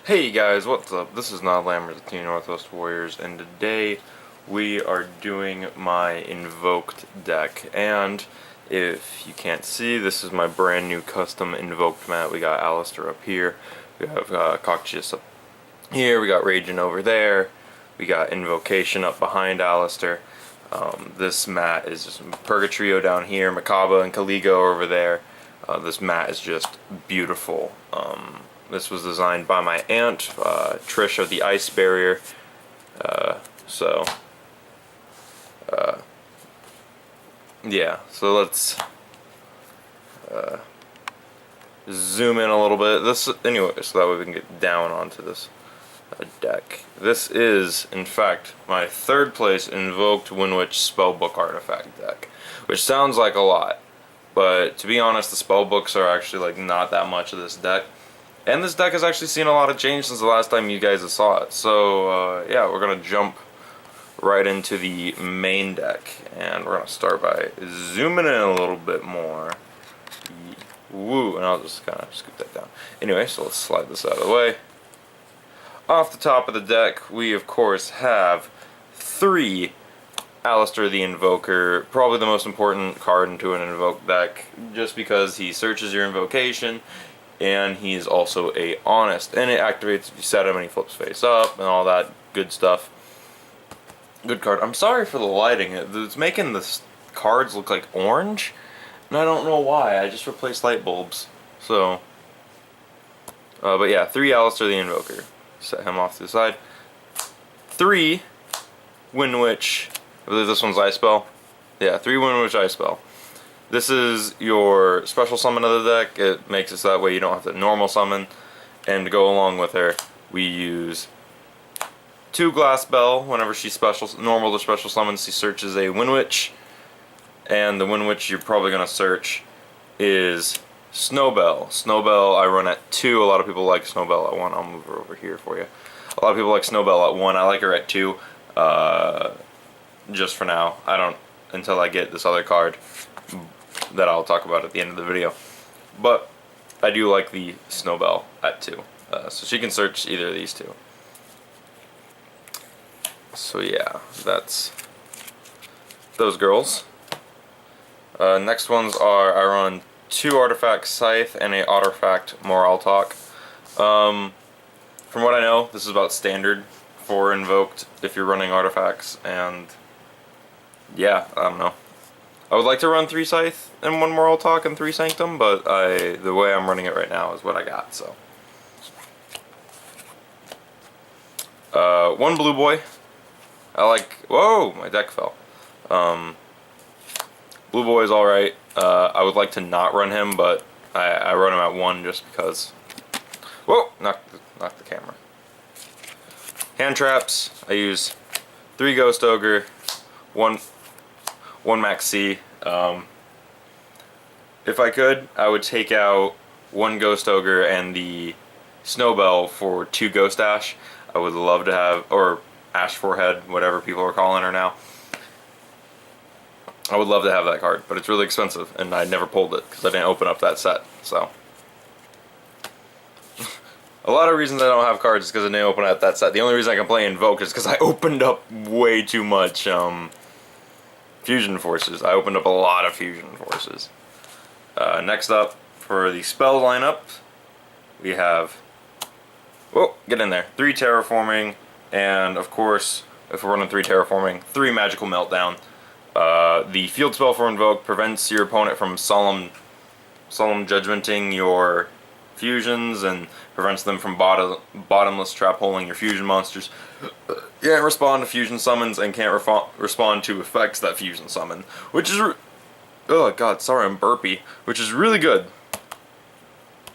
Hey guys, what's up? This is Nod Lammer, the Team Northwest Warriors, and today we are doing my Invoked deck. And if you can't see, this is my brand new custom Invoked mat. We got Alistair up here, we have Cockchius up here, we got Ragin over there, we got Invocation up behind Alistair. This mat is just Purgatrio down here, Makaba and Caligo over there. This mat is just beautiful. This was designed by my aunt, Trish of the Ice Barrier. Yeah, so let's zoom in a little bit. Anyway, so that way we can get down onto this deck. This is, in fact, my third place Invoked Windwitch Spellbook artifact deck, which sounds like a lot, but to be honest, the spellbooks are actually like not that much of this deck. And this deck has actually seen a lot of change since the last time you guys saw it. So, yeah, we're going to jump right into the main deck. And we're going to start by zooming in a little bit more. Woo, and I'll just kind of scoot that down. Anyway, so let's slide this out of the way. Off the top of the deck, we, of course, have 3 Alistair the Invoker. Probably the most important card into an Invoked deck, just because he searches your invocation. And he's also a honest, and it activates if you set him and he flips face up and all that good stuff. Good card. I'm sorry for the lighting. It's making the cards look like orange, and I don't know why. I just replaced light bulbs. So, but yeah, 3 Alistair the Invoker. Set him off to the side. 3 Windwitch. I believe this one's Ice Spell. Yeah, 3 Windwitch Ice Spell. This is your special summon of the deck. It makes it so that way you don't have to normal summon. And to go along with her, we use 2 Glass Bell. Whenever she's normal to special summons, she searches a Windwitch. And the Windwitch you're probably going to search is Snowbell. Snowbell I run at 2. A lot of people like Snowbell at 1. I'll move her over here for you. A lot of people like Snowbell at 1. I like her at 2. Just for now. I don't until I get this other card that I'll talk about at the end of the video. But I do like the Snowbell at 2. So she can search either of these 2. So yeah, that's those girls. Next ones are, I run 2 Artifact Scythe and a Artifact Morale Talk. From what I know, this is about standard for Invoked if you're running artifacts, and yeah, I don't know. I would like to run 3 Scythe and 1 Moral Talk and 3 Sanctum, but the way I'm running it right now is what I got, so. 1 Blue Boy. I like, whoa, my deck fell. Blue Boy is alright. I would like to not run him, but I run him at 1 just because. Whoa, knocked the camera. Hand traps, I use 3 Ghost Ogre, 1 Max C. If I could, I would take out 1 Ghost Ogre and the Snowbell for 2 Ghost Ash. I would love to have, or Ash Forehead, whatever people are calling her now. I would love to have that card, but it's really expensive, and I never pulled it because I didn't open up that set. So, a lot of reasons I don't have cards is because I didn't open up that set. The only reason I can play Invoke is because I opened up way too much. Fusion Forces. I opened up a lot of Fusion Forces. Next up, for the spell lineup, we have, whoa, get in there, 3 Terraforming, and of course, if we're running 3 Terraforming, 3 Magical Meltdown. The field spell for Invoke prevents your opponent from solemn judgmenting your fusions and prevents them from bottomless trap holing your fusion monsters. Can't respond to fusion summons and can't respond to effects that fusion summon, which is oh god, sorry, I'm burpy, which is really good.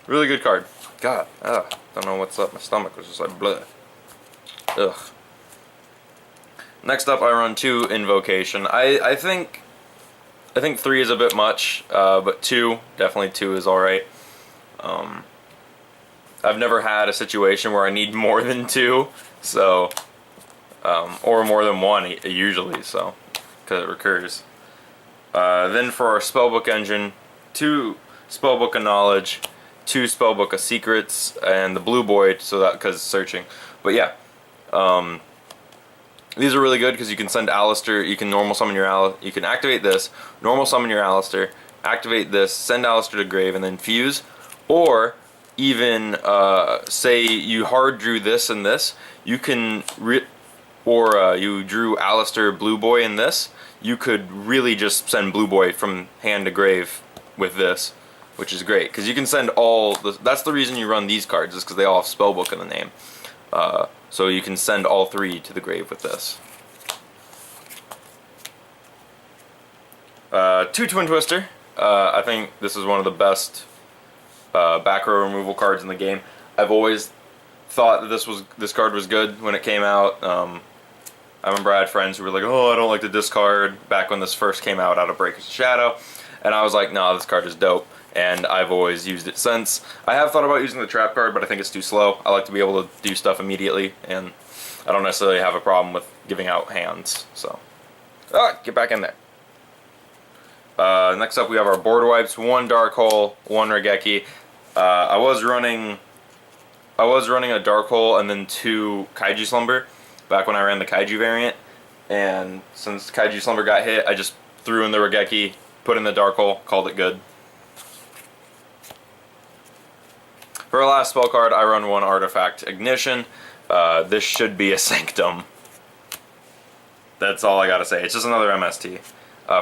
Really good card. God, don't know what's up. My stomach was just like bleh. Ugh. Next up, I run 2 Invocation. I think 3 is a bit much, but 2, definitely 2 is alright. I've never had a situation where I need more than 2, so, or more than 1 usually, so, because it recurs. Then for our Spellbook engine, 2 Spellbook of Knowledge, 2 Spellbook of Secrets, and the Blue Boy, so that because searching. But yeah, these are really good because you can send Alistair. You can normal summon your you can activate this, normal summon your Alistair, activate this, send Alistair to grave, and then fuse. Or even say you hard drew this and this, you can you drew Alistair, Blue Boy, and this. You could really just send Blue Boy from hand to grave with this, which is great because you can send all. That's the reason you run these cards, is because they all have Spellbook in the name. So you can send all 3 to the grave with this. 2 Twin Twister. I think this is one of the best back row removal cards in the game. I've always thought that this card was good when it came out. I remember I had friends who were like, "Oh, I don't like the discard," back when this first came out of Breaker's Shadow, and I was like, "No, this card is dope." And I've always used it since. I have thought about using the trap card, but I think it's too slow. I like to be able to do stuff immediately, and I don't necessarily have a problem with giving out hands. So, get back in there. Next up, we have our board wipes: 1 Dark Hole, 1 Regeki. I was running a Dark Hole and then 2 Kaiju Slumber back when I ran the Kaiju variant. And since Kaiju Slumber got hit, I just threw in the Regeki, put in the Dark Hole, called it good. For our last spell card, I run 1 Artifact Ignition. This should be a Sanctum. That's all I gotta say. It's just another MST.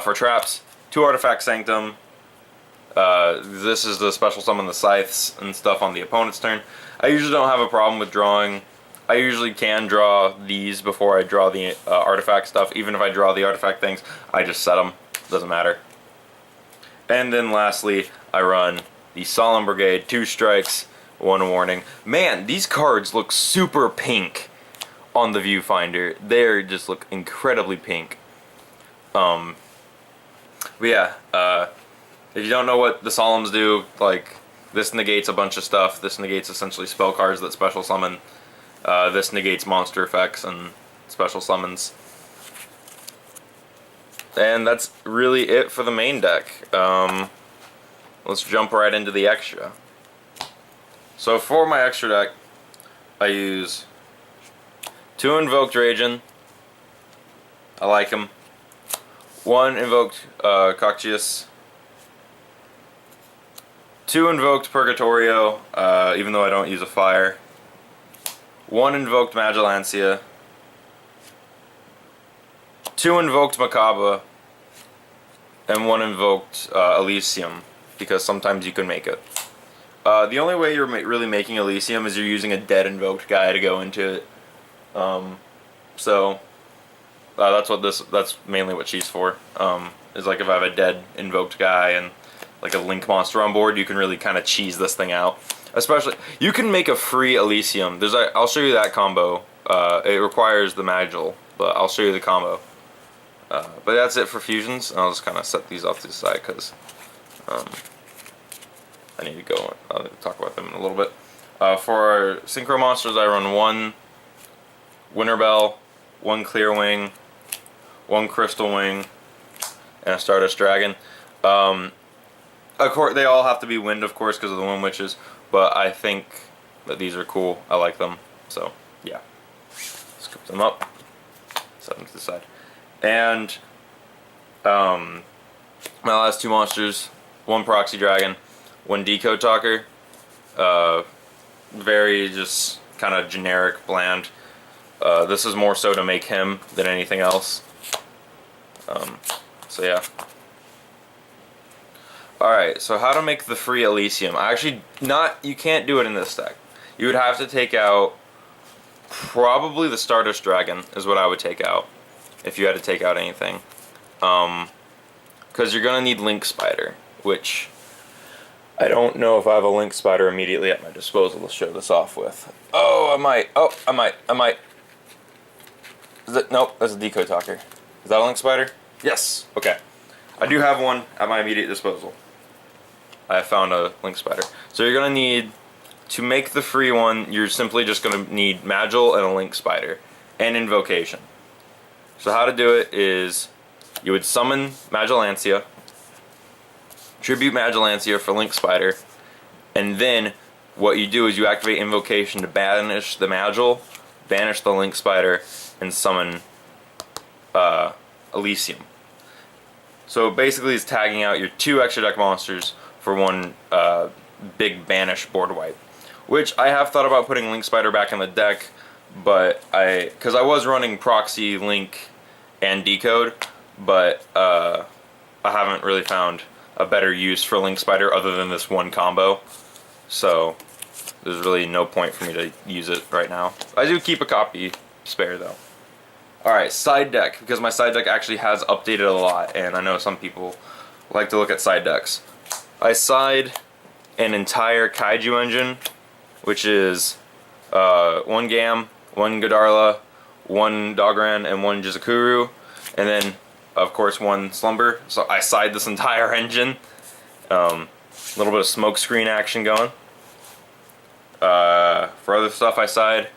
For traps, 2 Artifact Sanctum. This is the special summon the Scythes and stuff on the opponent's turn. I usually don't have a problem with drawing. I usually can draw these before I draw the artifact stuff. Even if I draw the artifact things, I just set them. Doesn't matter. And then lastly, I run the Solemn Brigade, 2 strikes, 1 warning. Man, these cards look super pink on the viewfinder. They just look incredibly pink. But yeah, if you don't know what the Solemns do, like, this negates a bunch of stuff. This negates essentially spell cards that special summon. This negates monster effects and special summons. And that's really it for the main deck. Let's jump right into the extra. So for my extra deck, I use 2 Invoked Ragin. I like him. 1 Invoked Cockcheus. 2 Invoked Purgatorio, even though I don't use a fire. 1 Invoked Magilancia. 2 Invoked Macabre. And 1 Invoked Elysium, because sometimes you can make it. The only way you're really making Elysium is you're using a dead Invoked guy to go into it. That's mainly what she's for. Is like if I have a dead Invoked guy and like a Link monster on board, you can really kind of cheese this thing out. Especially, you can make a free Elysium. I'll show you that combo. It requires the Magil, but I'll show you the combo. But that's it for fusions. I'll just kind of set these off to the side because I need to go. I'll talk about them in a little bit. For our Synchro monsters, I run 1 Winterbell, 1 Clear Wing, 1 Crystal Wing, and a Stardust Dragon. Of course, they all have to be wind, of course, because of the Windwitches. But I think that these are cool. I like them. So yeah, scoop them up, set them to the side, and my last 2 monsters: 1 Proxy Dragon, 1 Decode Talker. Very just kind of generic, bland. This is more so to make him than anything else. So yeah. Alright, so how to make the free Elysium. You can't do it in this deck. You would have to take out probably the Stardust Dragon is what I would take out if you had to take out anything. Because you're going to need Link Spider, which I don't know if I have a Link Spider immediately at my disposal to show this off with. Oh, I might. Nope, that's a Decode Talker. Is that a Link Spider? Yes, okay. I do have one at my immediate disposal. I found a Link Spider. So you're going to need, to make the free one, you're simply just going to need Magil and a Link Spider. And Invocation. So how to do it is, you would summon Magilancia, tribute Magilancia for Link Spider, And then what you do is you activate Invocation to banish the Magil, banish the Link Spider, and summon Elysium. So basically it's tagging out your 2 extra deck monsters for 1 big banish board wipe. Which I have thought about putting Link Spider back in the deck, but because I was running Proxy, Link, and Decode, but I haven't really found a better use for Link Spider other than this 1 combo. So there's really no point for me to use it right now. I do keep a copy spare though. Alright, side deck, because my side deck actually has updated a lot, and I know some people like to look at side decks. I side an entire Kaiju engine, which is 1 Gam, 1 Godarla, 1 Dogran, and 1 Jizakuru, and then of course 1 Slumber. So I side this entire engine. A little bit of smoke screen action going. For other stuff I side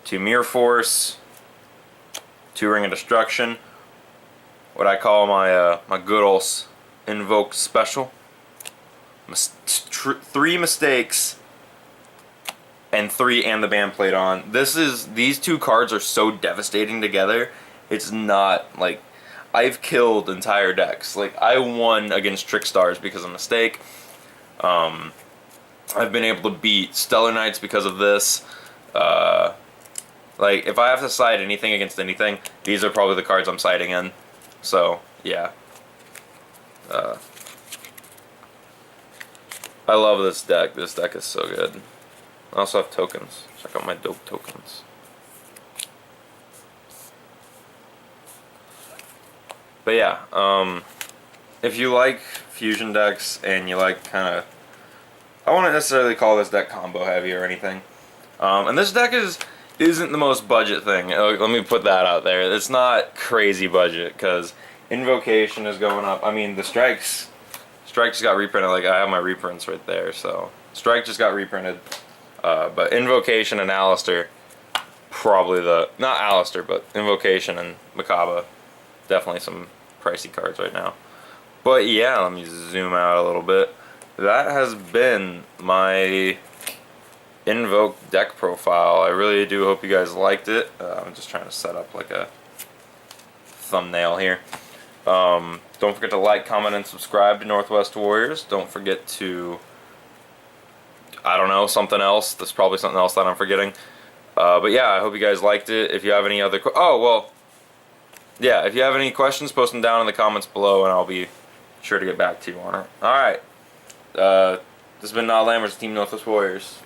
2 Mirror Force, 2 Ring of Destruction, what I call my my good old Invoked special. 3 mistakes and 3 and the band played on. These 2 cards are so devastating together. It's not like I've killed entire decks. Like I won against Trickstars because of mistake. I've been able to beat Stellar Knights because of this. Like if I have to side anything against anything, these are probably the cards I'm siding in. So yeah. I love this deck. This deck is so good. I also have tokens. Check out my dope tokens. But yeah, if you like fusion decks and you like kind of, I wouldn't necessarily call this deck combo heavy or anything. And this deck isn't the most budget thing. Let me put that out there. It's not crazy budget because Invocation is going up. I mean, the Strike just got reprinted. Like I have my reprints right there. So Strike just got reprinted. But Invocation and Alistair, probably not Alistair, but Invocation and Makaba, definitely some pricey cards right now. But yeah, let me zoom out a little bit. That has been my Invoked deck profile. I really do hope you guys liked it. I'm just trying to set up like a thumbnail here. Don't forget to like, comment, and subscribe to Northwest Warriors. Don't forget to, I don't know, something else. There's probably something else that I'm forgetting. But yeah, I hope you guys liked it. If you have any other, if you have any questions, post them down in the comments below, and I'll be sure to get back to you on it. All right. This has been Not Lambert's Team Northwest Warriors.